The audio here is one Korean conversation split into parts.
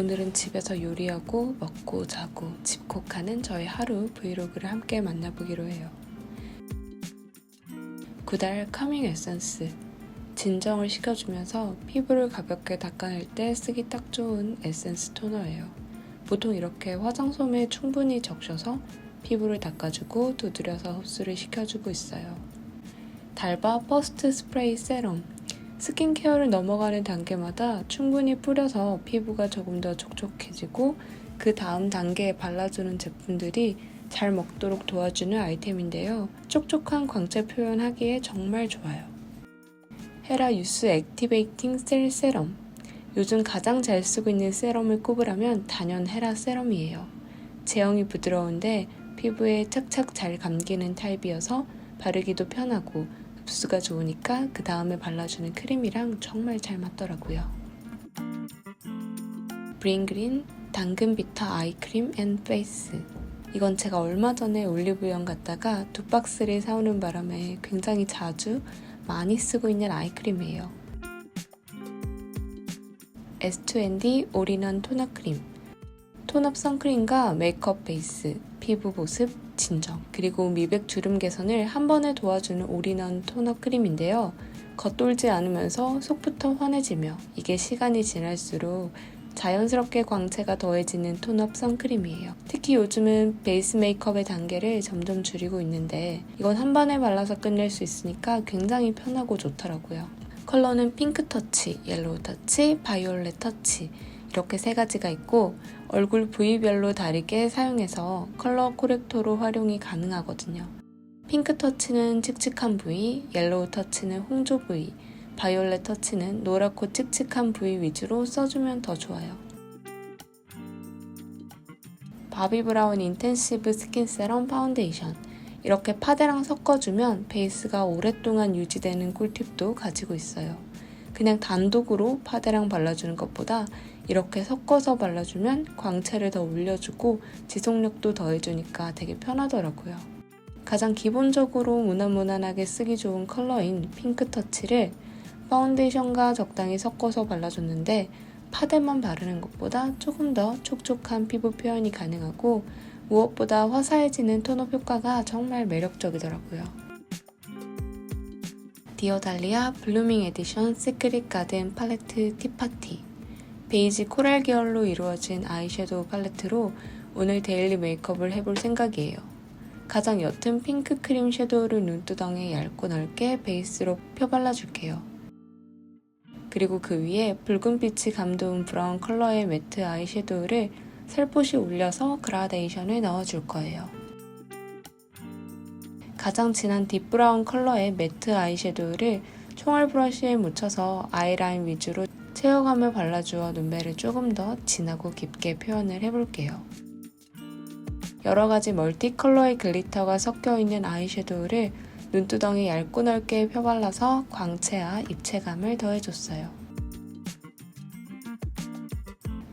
오늘은 집에서 요리하고 먹고 자고 집콕하는 저의 하루 브이로그를 함께 만나보기로 해요. 구달 카밍 에센스. 진정을 시켜주면서 피부를 가볍게 닦아낼 때 쓰기 딱 좋은 에센스 토너예요. 보통 이렇게 화장솜에 충분히 적셔서 피부를 닦아주고 두드려서 흡수를 시켜주고 있어요. 달바 퍼스트 스프레이 세럼. 스킨케어를 넘어가는 단계마다 충분히 뿌려서 피부가 조금 더 촉촉해지고 그 다음 단계에 발라주는 제품들이 잘 먹도록 도와주는 아이템인데요. 촉촉한 광채 표현하기에 정말 좋아요. 헤라 유스 액티베이팅 셀 세럼. 요즘 가장 잘 쓰고 있는 세럼을 꼽으라면 단연 헤라 세럼이에요. 제형이 부드러운데 피부에 착착 잘 감기는 타입이어서 바르기도 편하고 흡수가 좋으니까 그 다음에 발라주는 크림이랑 정말 잘 맞더라고요. 브링그린 당근비타 아이크림 앤 페이스. 이건 제가 얼마 전에 올리브영 갔다가 2박스를 사오는 바람에 굉장히 자주 많이 쓰고 있는 아이크림이에요. S2&D 올인원 토너 크림. 톤업 선크림과 메이크업 베이스, 피부 보습, 진정, 그리고 미백 주름 개선을 한 번에 도와주는 올인원 토너 크림인데요. 겉돌지 않으면서 속부터 환해지며 이게 시간이 지날수록 자연스럽게 광채가 더해지는 톤업 선크림이에요. 특히 요즘은 베이스 메이크업의 단계를 점점 줄이고 있는데 이건 한 번에 발라서 끝낼 수 있으니까 굉장히 편하고 좋더라고요. 컬러는 핑크 터치, 옐로우 터치, 바이올렛 터치 이렇게 세 가지가 있고 얼굴 부위별로 다르게 사용해서 컬러 코렉터로 활용이 가능하거든요. 핑크 터치는 칙칙한 부위, 옐로우 터치는 홍조 부위, 바이올렛 터치는 노랗고 칙칙한 부위 위주로 써주면 더 좋아요. 바비 브라운 인텐시브 스킨 세럼 파운데이션. 이렇게 파데랑 섞어주면 베이스가 오랫동안 유지되는 꿀팁도 가지고 있어요. 그냥 단독으로 파데랑 발라주는 것보다 이렇게 섞어서 발라주면 광채를 더 올려주고 지속력도 더해주니까 되게 편하더라고요. 가장 기본적으로 무난무난하게 쓰기 좋은 컬러인 핑크 터치를 파운데이션과 적당히 섞어서 발라줬는데 파데만 바르는 것보다 조금 더 촉촉한 피부 표현이 가능하고 무엇보다 화사해지는 톤업 효과가 정말 매력적이더라고요. 디어달리아 블루밍 에디션 시크릿 가든 팔레트 티파티. 베이지 코랄 계열로 이루어진 아이섀도우 팔레트로 오늘 데일리 메이크업을 해볼 생각이에요. 가장 옅은 핑크 크림 섀도우를 눈두덩에 얇고 넓게 베이스로 펴발라줄게요. 그리고 그 위에 붉은빛이 감도운 브라운 컬러의 매트 아이섀도우를 살포시 올려서 그라데이션을 넣어줄 거예요. 가장 진한 딥브라운 컬러의 매트 아이섀도우를 총알 브러쉬에 묻혀서 아이라인 위주로 채워감을 발라주어 눈매를 조금 더 진하고 깊게 표현을 해볼게요. 여러가지 멀티 컬러의 글리터가 섞여있는 아이섀도우를 눈두덩이 얇고 넓게 펴발라서 광채와 입체감을 더해줬어요.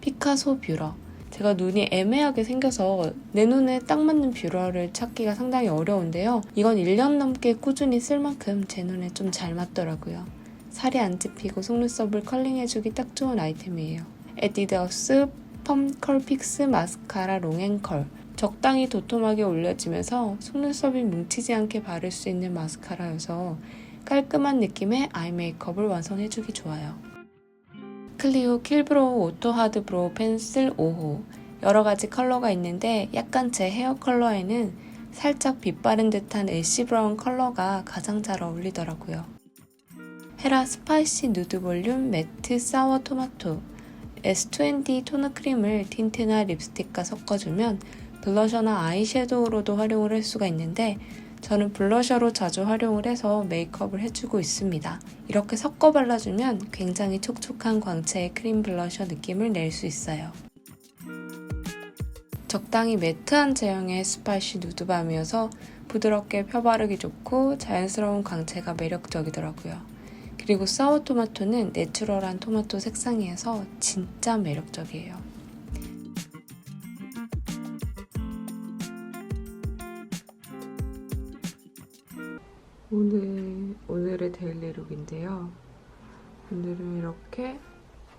피카소 뷰러. 제가 눈이 애매하게 생겨서 내 눈에 딱 맞는 뷰러를 찾기가 상당히 어려운데요. 이건 1년 넘게 꾸준히 쓸 만큼 제 눈에 좀 잘 맞더라고요. 살이 안 찝히고 속눈썹을 컬링해주기 딱 좋은 아이템이에요. 에뛰드하우스 펌 컬 픽스 마스카라 롱앤컬. 적당히 도톰하게 올려지면서 속눈썹이 뭉치지 않게 바를 수 있는 마스카라여서 깔끔한 느낌의 아이 메이크업을 완성해주기 좋아요. 클리오 킬브로우 오토 하드 브로우 펜슬 5호. 여러가지 컬러가 있는데 약간 제 헤어 컬러에는 살짝 빛 바른 듯한 애쉬 브라운 컬러가 가장 잘 어울리더라고요. 헤라 스파이시 누드 볼륨 매트 사워 토마토. S2&D 토너 크림을 틴트나 립스틱과 섞어주면 블러셔나 아이섀도우로도 활용을 할 수가 있는데 저는 블러셔로 자주 활용을 해서 메이크업을 해주고 있습니다. 이렇게 섞어 발라주면 굉장히 촉촉한 광채의 크림 블러셔 느낌을 낼 수 있어요. 적당히 매트한 제형의 스파이시 누드밤이어서 부드럽게 펴바르기 좋고 자연스러운 광채가 매력적이더라고요. 그리고 사워 토마토는 내추럴한 토마토 색상이어서 진짜 매력적이에요. 오늘의 데일리 룩인데요. 오늘은 이렇게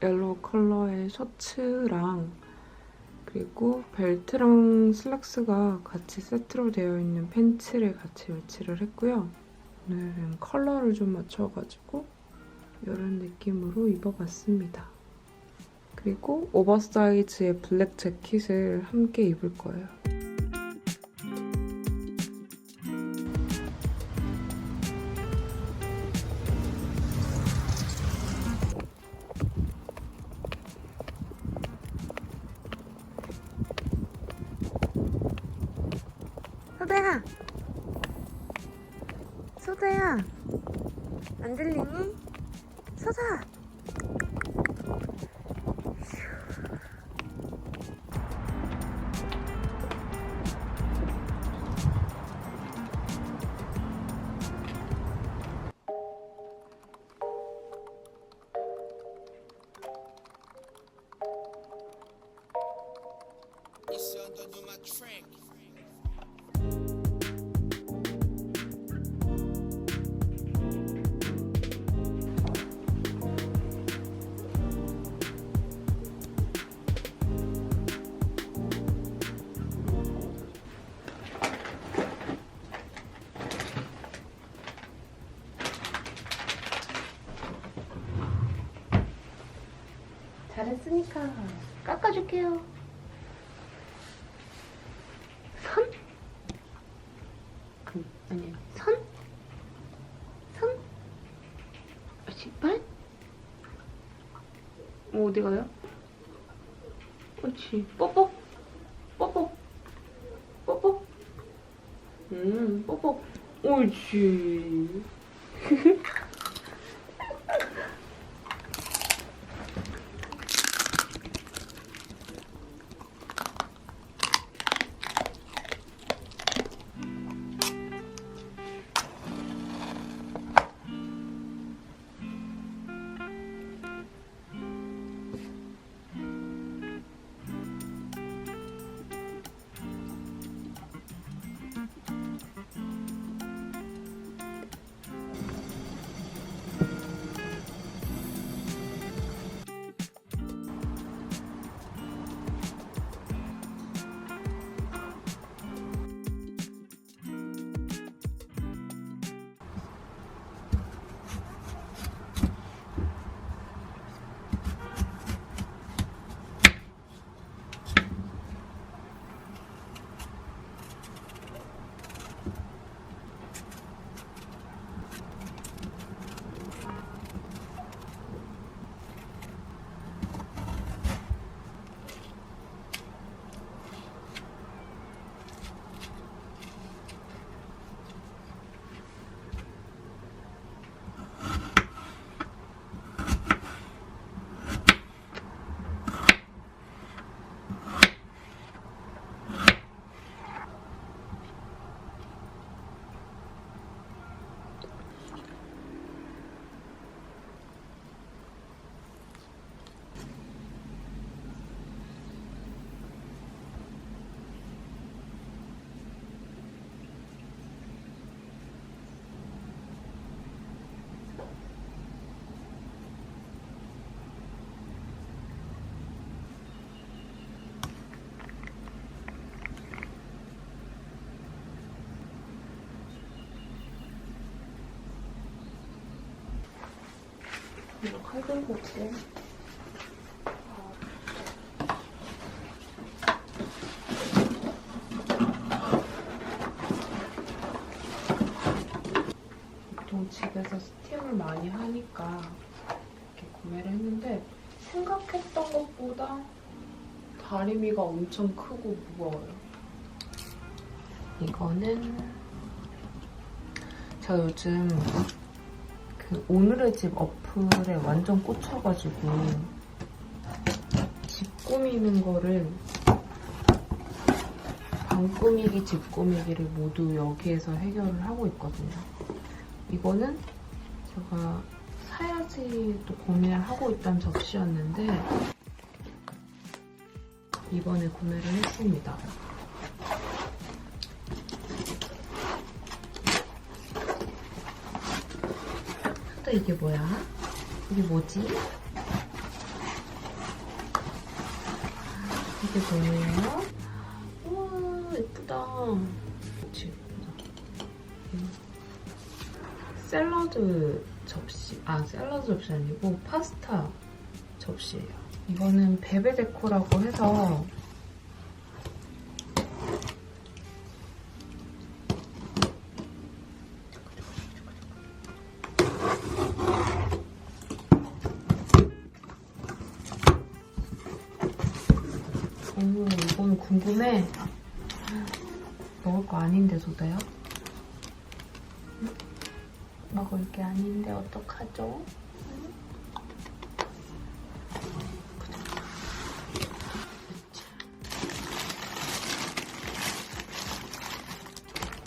옐로우 컬러의 셔츠랑 그리고 벨트랑 슬랙스가 같이 세트로 되어 있는 팬츠를 같이 매치를 했고요. 오늘은 컬러를 좀 맞춰가지고 이런 느낌으로 입어봤습니다. 그리고 오버사이즈의 블랙 재킷을 함께 입을 거예요. 소다야! 소다야! 안 들리니? 소다! 잘했으니까 깎아줄게요. 선? 아니에요. 선? 선? 신발? 어디 가요? 그렇지. 뽀뽀? 뽀뽀? 뽀뽀? 뽀뽀. 옳지. 이거 칼 들고 올게. 보통 집에서 스팀을 많이 하니까 이렇게 구매를 했는데 생각했던 것보다 다리미가 엄청 크고 무거워요. 이거는 제가 요즘 그 오늘의 집 어플에 완전 꽂혀가지고 집 꾸미는 거를 방 꾸미기, 집 꾸미기를 모두 여기에서 해결을 하고 있거든요. 이거는 제가 사야지 또 고민을 하고 있던 접시였는데 이번에 구매를 했습니다. 또 이게 뭐야? 이게 뭐지? 이게 뭐예요? 우와, 예쁘다. 그치, 예쁘다. 샐러드 접시. 아, 샐러드 접시 아니고 파스타 접시예요. 이거는 베베데코라고 해서 이거는 궁금해. 먹을 거 아닌데 도다요? 먹을 게 아닌데 어떡하죠?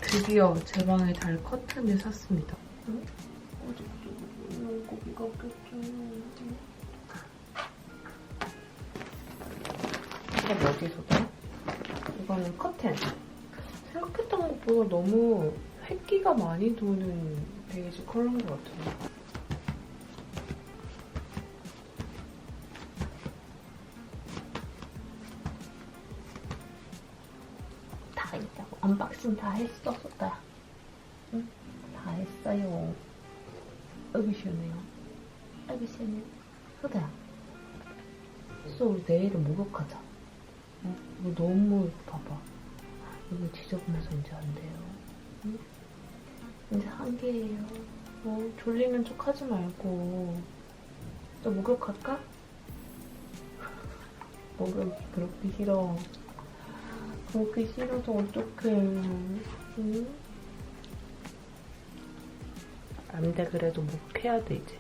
드디어 제 방에 달 커튼을 샀습니다. 고기가 없겠죠. 이게 어디서다? 이거는 커튼. 생각했던 것보다 너무 획기가 많이 도는 베이지 컬러인 것 같아요. 다 있다고. 언박싱 다 했어, 소다야. 응? 다 했어요. 아이고 시원해요. 아이고 시원해요. 소다야. 소 우리 내일은 목욕하자. 응? 이거 너무 봐봐. 이거 지저분해서 이제 안 돼요. 응? 이제 한계예요. 졸리는 척 하지 말고. 너 목욕할까? 목욕 그렇게 싫어. 그렇게 싫어서 어떡해. 응? 안 돼, 그래도 목욕해야 돼, 이제.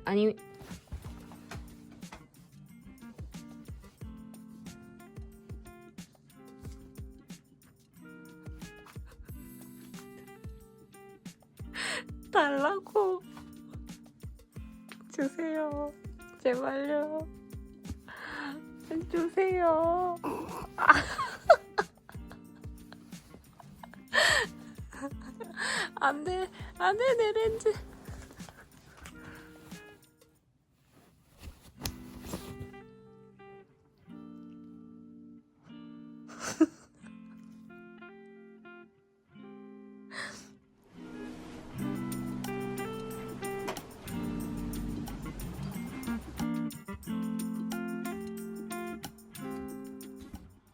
아니 달라고 주세요. 제발요. 주세요. 안 돼, 내 렌즈.